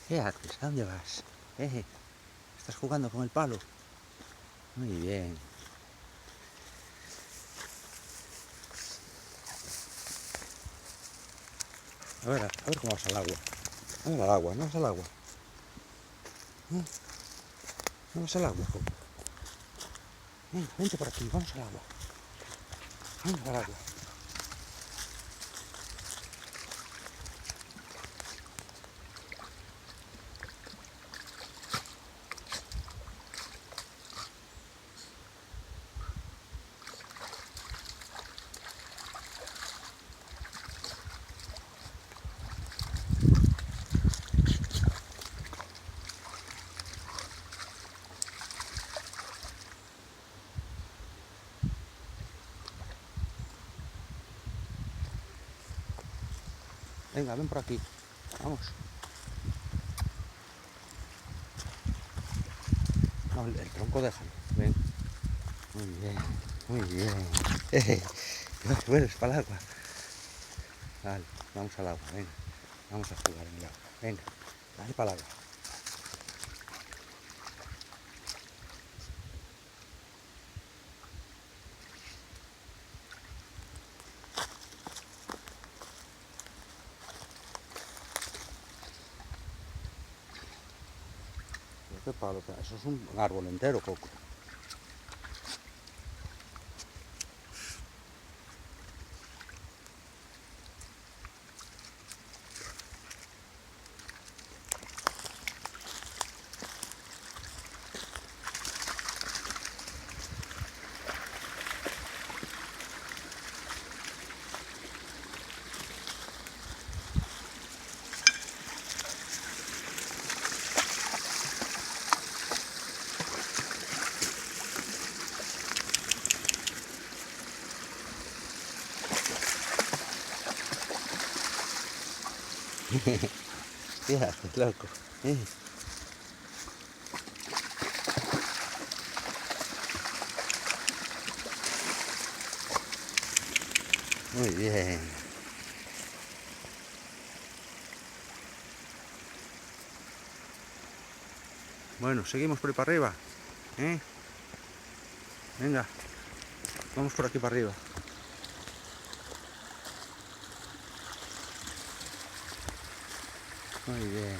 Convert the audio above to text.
¿Qué haces? ¿A dónde vas? ¿Estás jugando con el palo? Muy bien. A ver cómo vas al agua. A ver al agua, no vas al agua. No vas al agua, Coco. Vente por aquí, vamos al agua. Vamos al agua. Venga, ven por aquí. Vamos. No, el tronco déjalo. Ven. Muy bien, muy bien. Bueno, es para el agua. Vale, vamos al agua, venga. Vamos a jugar en el agua. Venga, dale para el agua. ¿Qué palo? Eso es un árbol entero, Coco. ¿Qué haces, loco? Muy bien. Bueno, seguimos por ahí para arriba. Venga, vamos por aquí para arriba. Muy bien.